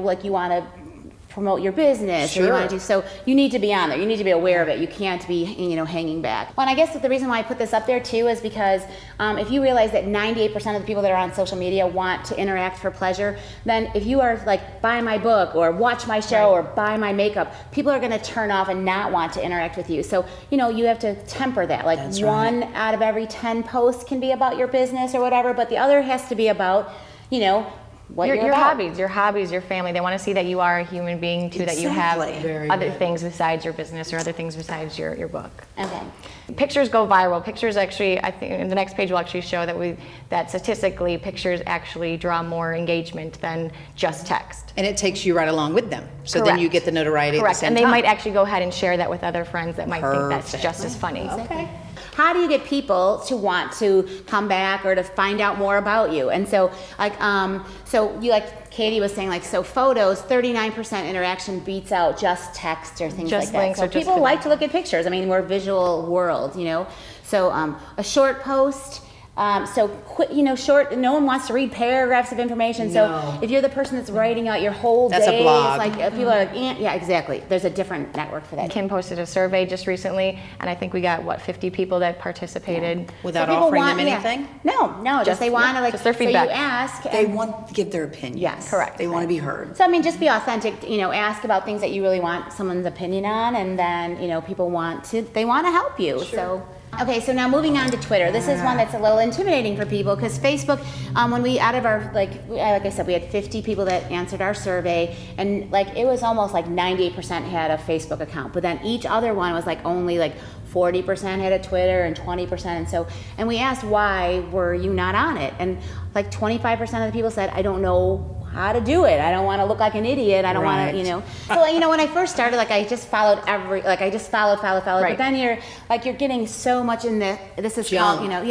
like you want to promote your business, or you want to do, so you need to be on there. You need to be aware of it. You can't be, hanging back. Well, and I guess that the reason why I put this up there too is because if you realize that 98% of the people that are on social media want to interact for pleasure, then if you are like, buy my book or watch my show or buy my makeup, people are going to turn off and not want to interact with you. So, you have to temper that. Like one out of every 10 posts can be about your business or whatever, but the other has to be about, what your about. hobbies, your family. They want to see that you are a human being too, that you have other things besides your business or other things besides your book. Okay. Pictures go viral. Pictures actually, I think in the next page will actually show that statistically pictures actually draw more engagement than just text. And it takes you right along with them. So then you get the notoriety at the same And time. they might actually go ahead and share that with other friends that might think that's just as funny. Okay. How do you get people to want to come back or to find out more about you? And so, like Katie was saying, like, so photos, 39% interaction beats out just text or things Just like that. links So or just people like to look at pictures. I mean, we're a visual world, So a short post, Short. No one wants to read paragraphs of information. So if you're the person that's writing out your whole That's day, a blog. it's like people are like, yeah, exactly. There's a different network for that. Kim posted a survey just recently, and I think we got 50 people that participated without offering them anything. Yeah. No, just they want to like just their feedback. So you ask. They want to give their opinion. Yes, correct. They want to be heard. So I mean, just be authentic. Ask about things that you really want someone's opinion on, and then people want to help you. Sure. So. Okay, so now moving on to Twitter. This is one that's a little intimidating for people because Facebook, when we out of our like I said, we had 50 people that answered our survey, and it was almost like 98% had a Facebook account. But then each other one was only 40% had a Twitter and 20%, and we asked why were you not on it, and 25% of the people said I don't know how to do it. I don't want to look like an idiot. I don't want to, So, when I first started, I just followed I just followed. Right. But then you're getting so much in this is junk. Called,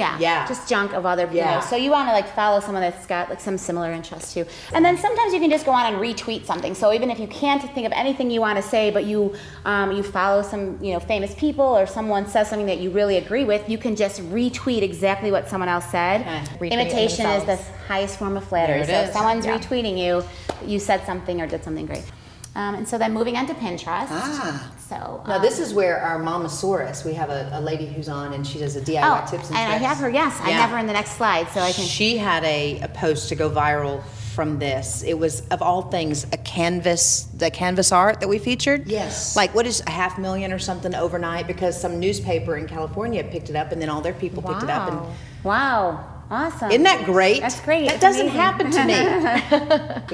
just junk of other people. So you want to follow someone that's got some similar interests too. And then sometimes you can just go on and retweet something. So even if you can't think of anything you want to say, but you follow some, famous people or someone says something that you really agree with, you can just retweet exactly what someone else said. Imitation is the highest form of flattery. So if someone's retweeting you said something or did something great. And so then moving on to Pinterest. So now this is where our Mamasaurus, we have a lady who's on and she does a DIY tips and tricks. And I have her, yes. I have her in the next slide. So I can. She had a post to go viral from this. It was, of all things, the canvas art that we featured. Yes. What is 500,000 or something overnight because some newspaper in California picked it up and then all their people picked it up. And wow. Awesome. Isn't that great? That's great. That doesn't happen to me.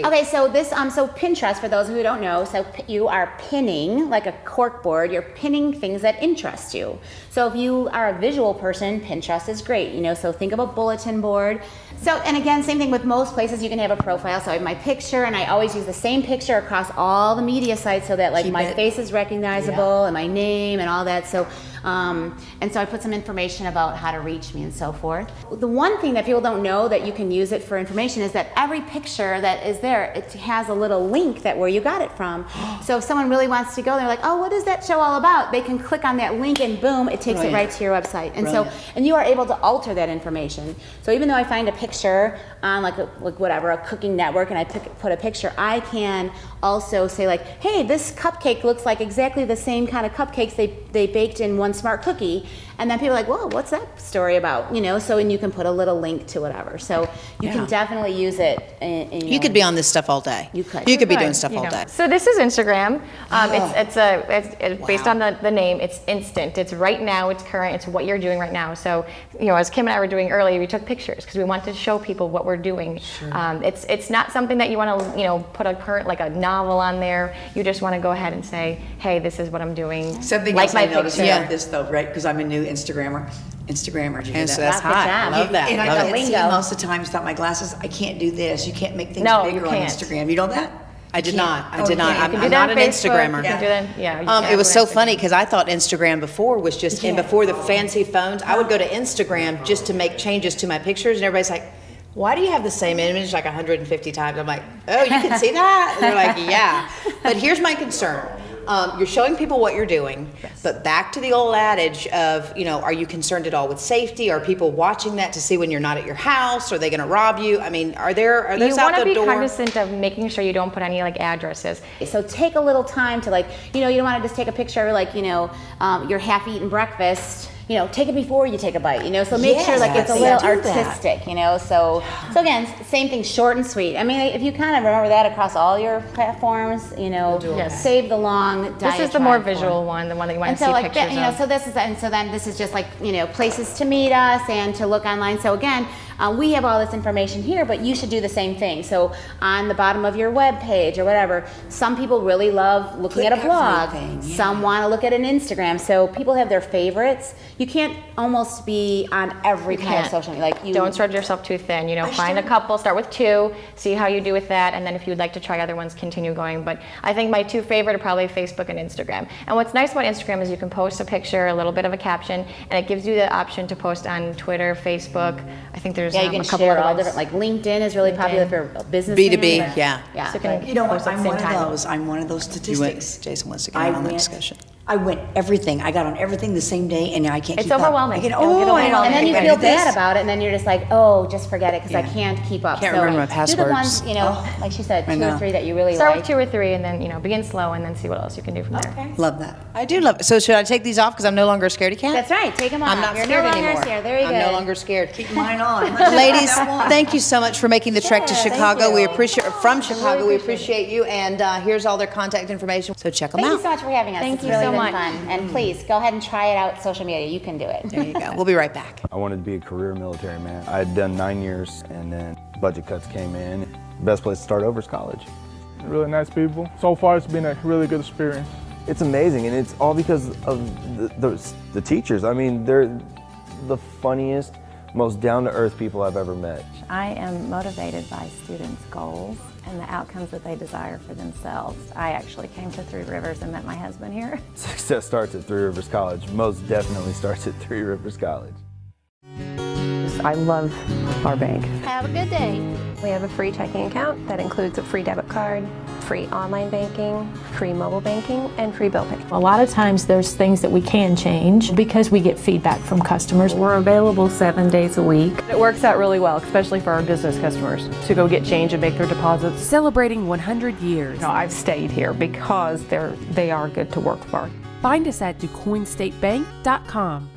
Okay, so so Pinterest, for those who don't know, so you are pinning, like a cork board, you're pinning things that interest you. So if you are a visual person, Pinterest is great, so think of a bulletin board. So, and again, same thing with most places, you can have a profile. So I have my picture, and I always use the same picture across all the media sites so that my face is recognizable and my name and all that. So, and so I put some information about how to reach me and so forth. The one thing that people don't know that you can use it for information is that every picture that is there, it has a little link where you got it from. So if someone really wants to go, they're like, oh, what is that show all about? They can click on that link and boom, it takes it right to your website. And and you are able to alter that information. So even though I find a picture on a cooking network and I put a picture, I can also say hey, this cupcake looks like exactly the same kind of cupcakes they baked in One Smart Cookie. And then people are like, whoa, what's that story about? And you can put a little link to whatever. So you can definitely use it. You could be on this stuff all day. You could. You could be doing stuff all day. So this is Instagram. It's based on the name. It's instant. It's right now. It's current. It's what you're doing right now. So as Kim and I were doing earlier, we took pictures because we wanted to show people what we're doing. Sure. It's not something that you want to put a current a novel on there. You just want to go ahead and say, hey, this is what I'm doing. Something else I noticed about this though, right? Because I'm a new Instagrammer. Did you do that? So that's hot. I love that. And I can see most of the time without my glasses, I can't do this. You can't make things bigger on Instagram. You know that? I did not. I'm not an Instagrammer. Yeah. It was so funny because I thought Instagram before was just, and before the fancy phones, I would go to Instagram just to make changes to my pictures, and everybody's like, why do you have the same image 150 times? I'm like, oh, you can see that? And they're like, yeah. But here's my concern. You're showing people what you're doing, but back to the old adage of, are you concerned at all with safety? Are people watching that to see when you're not at your house? Are they going to rob you? I mean, are those out the door? You want to be cognizant of making sure you don't put any addresses. So take a little time to you don't want to just take a picture your half-eaten breakfast. Take it before you take a bite, so make sure it's a little artistic, so again, same thing, short and sweet. I mean, if you kind of remember that across all your platforms, save the long diatribe. This is the more visual one, the one that you want to see pictures of. So this is just places to meet us and to look online. So again, we have all this information here, but you should do the same thing. So on the bottom of your web page or whatever, some people really love looking at a blog. Some want to look at an Instagram. So people have their favorites. You can't almost be on every kind of social media. Don't spread yourself too thin. Find a couple, start with 2, see how you do with that, and then if you'd like to try other ones, continue going. But I think my 2 favorite are probably Facebook and Instagram. And what's nice about Instagram is you can post a picture, a little bit of a caption, and it gives you the option to post on Twitter, Facebook. I think there's you can a couple share other all ones. different, LinkedIn is really popular for business. B2B, yeah. Yeah. So I'm one of those statistics. Jason wants to get on the discussion. I went everything. I got on everything the same day, and I can't It's keep up. overwhelming. I get, It'll get overwhelming. And then you I feel did this. bad about it, and then you're just like, oh, just forget it, because I can't keep up. Can't remember my Do the passwords. ones, like she said, I 2 know. or 3 that you really Start like. with 2 or 3, and then begin slow, and then see what else you can do from there. Love that. I do love it. So should I take these off because I'm no longer a scaredy cat? That's right. Take them off. I'm not You're scared no longer anymore. scared. Very good. I'm no longer scared. Keep mine on. Ladies, thank you so much for making the trek to Sure, thank Chicago. We you. appreciate from Chicago. really We appreciate you, and here's all their contact information. So check them Thank out. you so much for having us. Thank It's you really so been much. fun. And please go ahead and try it out. Social media. You can do it. There you go. We'll be right back. I wanted to be a career military man. I had done 9 years, and then budget cuts came in. The best place to start over is college. Really nice people. So far, it's been a really good experience. It's amazing, and it's all because of the teachers. I mean, they're the funniest, most down-to-earth people I've ever met. I am motivated by students' goals and the outcomes that they desire for themselves. I actually came to Three Rivers and met my husband here. Success starts at Three Rivers College. Most definitely starts at Three Rivers College. I love our bank. Have a good day. We have a free checking account that includes a free debit card, free online banking, free mobile banking, and free bill pay. A lot of times there's things that we can change because we get feedback from customers. We're available 7 days a week. It works out really well, especially for our business customers, to go get change and make their deposits. Celebrating 100 years. I've stayed here because they are good to work for. Find us at DuQuoinStateBank.com.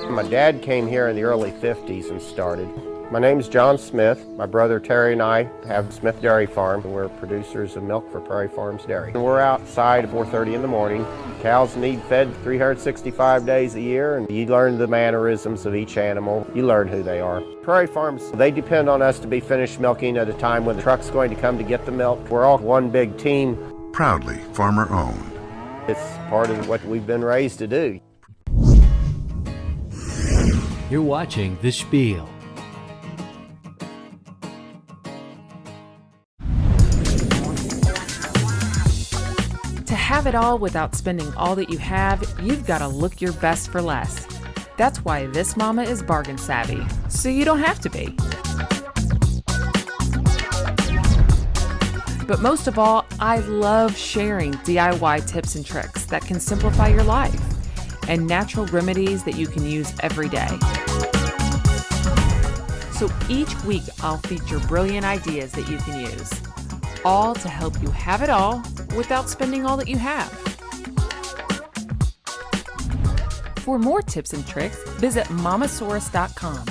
My dad came here in the early 50s and started. My name's John Smith. My brother Terry and I have Smith Dairy Farm. We're producers of milk for Prairie Farms Dairy. We're outside at 4:30 in the morning. Cows need fed 365 days a year, and you learn the mannerisms of each animal. You learn who they are. Prairie Farms, they depend on us to be finished milking at a time when the truck's going to come to get the milk. We're all one big team. Proudly farmer-owned. It's part of what we've been raised to do. You're watching The Spiel. To have it all without spending all that you have, you've got to look your best for less. That's why this mama is bargain savvy, so you don't have to be. But most of all, I love sharing DIY tips and tricks that can simplify your life and natural remedies that you can use every day. So each week I'll feature brilliant ideas that you can use, all to help you have it all without spending all that you have. For more tips and tricks, visit mamasaurus.com.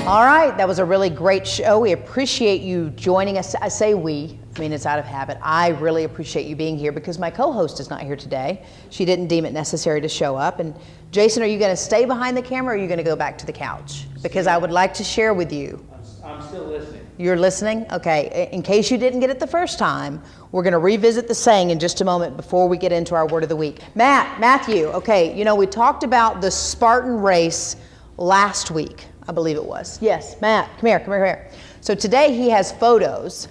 All right, that was a really great show. We appreciate you joining us. I say we, I mean it's out of habit. I really appreciate you being here because my co-host is not here today. She didn't deem it necessary to show up. And Jason, are you going to stay behind the camera or are you going to go back to the couch? Because I would like to share with you. I'm still listening. You're listening? Okay. In case you didn't get it the first time, we're going to revisit the saying in just a moment before we get into our word of the week. Matthew, okay, you know, we talked about the Spartan race last week. I believe it was. Yes, Matt, come here. So today he has photos,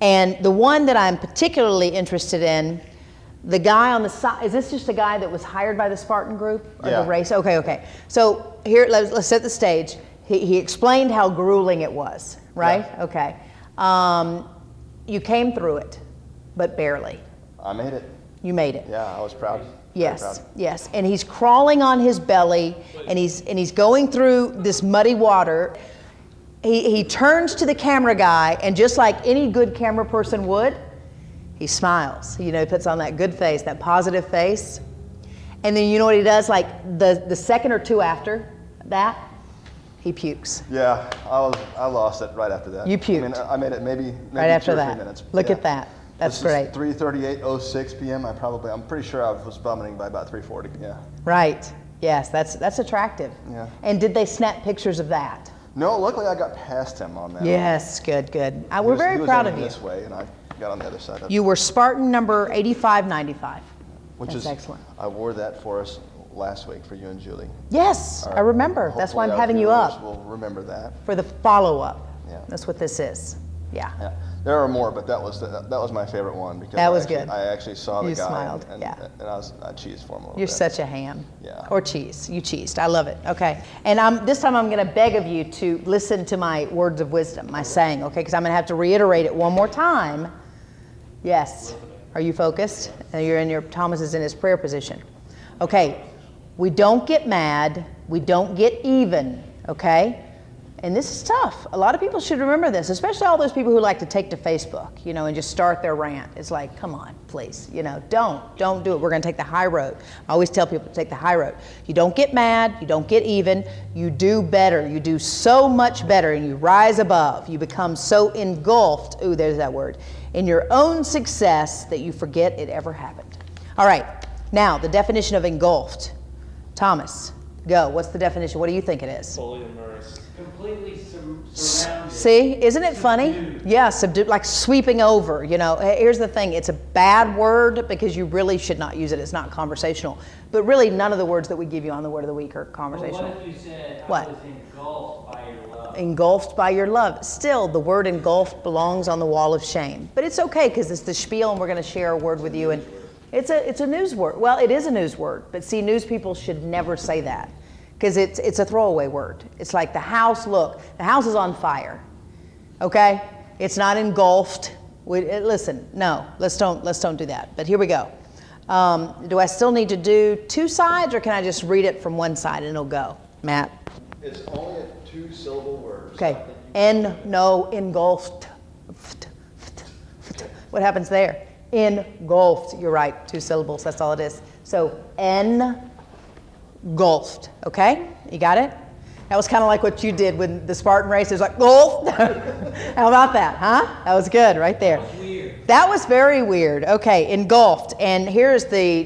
and the one that I'm particularly interested in, the guy on the side, is this just a guy that was hired by the Spartan group or the race? Okay. So here, let's set the stage. He explained how grueling it was, right? Yeah. Okay. You came through it, but barely. I made it. You made it. Yeah, I was proud. Yes. And he's crawling on his belly, and he's going through this muddy water. He turns to the camera guy, and just like any good camera person would, he smiles. You know, he puts on that good face, that positive face. And then you know what he does? Like the second or two after that, he pukes. Yeah, I lost it right after that. You puked. I mean, I made it maybe right after 2 or 3 that. minutes. Look at that. That's great. 3:38:06 p.m. I'm pretty sure I was vomiting by about 3:40. Yeah. Right. Yes, that's attractive. Yeah. And did they snap pictures of that? No, luckily I got past him on that. Yes, good. We're very proud of you. This way, and I got on the other side. You were Spartan number 8595. Which is excellent. I wore that for us last week for you and Julie. Yes, I remember. That's why I'm having you up. We'll remember that for the follow-up. Yeah. That's what this is. Yeah. There are more, but that was my favorite one because that was good. I actually saw the you guy smiled. and Yeah. and I cheesed for him a little You're bit. such a ham. Yeah. Or cheese. You cheesed. I love it. Okay. And this time I'm going to beg of you to listen to my words of wisdom, my saying, okay? Because I'm going to have to reiterate it one more time. Yes. Are you focused? Thomas is in his prayer position. Okay. We don't get mad. We don't get even. Okay? And this is tough. A lot of people should remember this, especially all those people who like to take to Facebook, and just start their rant. It's like, come on, please, don't do it. We're going to take the high road. I always tell people to take the high road. You don't get mad, you don't get even, you do better. You do so much better and you rise above. You become so engulfed, ooh, there's that word, in your own success that you forget it ever happened. All right, now the definition of engulfed. Thomas, go. What's the definition? What do you think it is? Fully immersed. Completely surrounded. See, isn't it funny? Yeah, subdued, like sweeping over. Here's the thing, it's a bad word because you really should not use it. It's not conversational. But really, none of the words that we give you on the Word of the Week are conversational. Well, what if you said I What? was engulfed by your love? Engulfed by your love. Still, the word engulfed belongs on the wall of shame. But it's okay because it's the spiel and we're going to share a word with you. And it's a news word. Well, it is a news word. But see, news people should never say that. Because it's a throwaway word. It's like the house is on fire, okay? It's not engulfed. Listen, no, let's don't do that. But here we go. Do I still need to do two sides, or can I just read it from one side and it'll go? Matt? It's only a 2-syllable word. Okay, engulfed. What happens there? Engulfed, you're right, 2 syllables, that's all it is. So, engulfed, okay? You got it? That was kind of like what you did when the Spartan race. It was like, gulf. How about that, huh? That was good right there. That was weird. That was very weird. Okay, engulfed. And here's the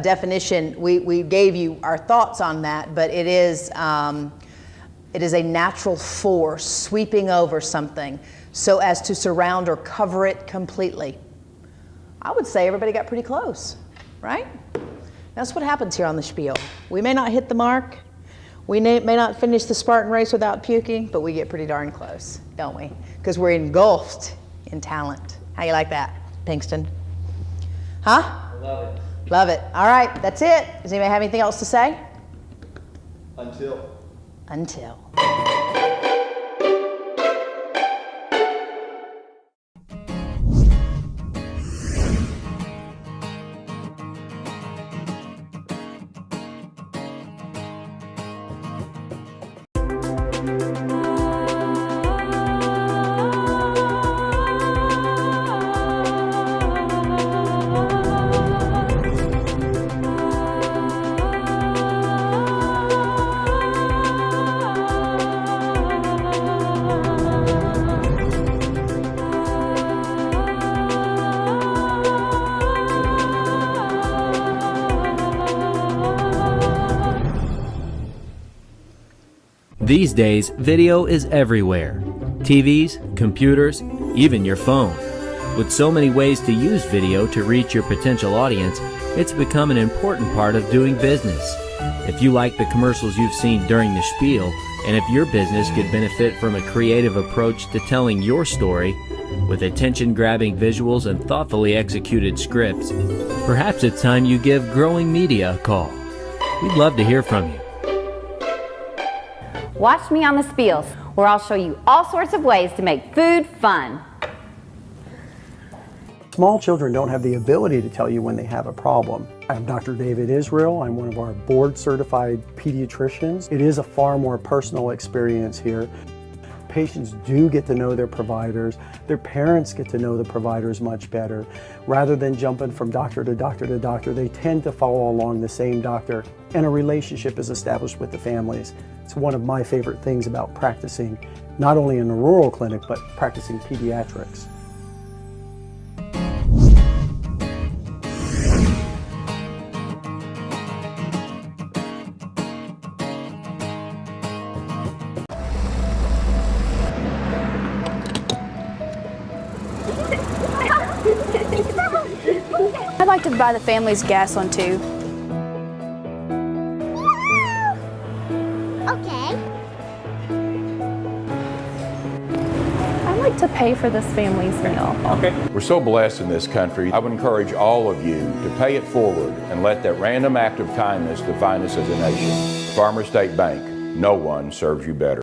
definition. We gave you our thoughts on that, but it is a natural force sweeping over something so as to surround or cover it completely. I would say everybody got pretty close, right? That's what happens here on the Spiel. We may not hit the mark. We may not finish the Spartan race without puking, but we get pretty darn close, don't we? Because we're engulfed in talent. How you like that, Pinkston? Huh? I love it. Love it. All right, that's it. Does anybody have anything else to say? Until. These days, video is everywhere. TVs, computers, even your phone. With so many ways to use video to reach your potential audience, it's become an important part of doing business. If you like the commercials you've seen during the spiel, and if your business could benefit from a creative approach to telling your story, with attention-grabbing visuals and thoughtfully executed scripts, perhaps it's time you give Growing Media a call. We'd love to hear from you. Watch me on the Spiels, where I'll show you all sorts of ways to make food fun. Small children don't have the ability to tell you when they have a problem. I'm Dr. David Israel. I'm one of our board-certified pediatricians. It is a far more personal experience here. Patients do get to know their providers. Their parents get to know the providers much better. Rather than jumping from doctor to doctor to doctor, they tend to follow along the same doctor, and a relationship is established with the families. It's one of my favorite things about practicing, not only in a rural clinic, but practicing pediatrics. I'd like to buy the family's gas one too. to pay for this family's meal. We're so blessed in this country. I would encourage all of you to pay it forward and let that random act of kindness define us as a nation. Farmer State Bank, no one serves you better.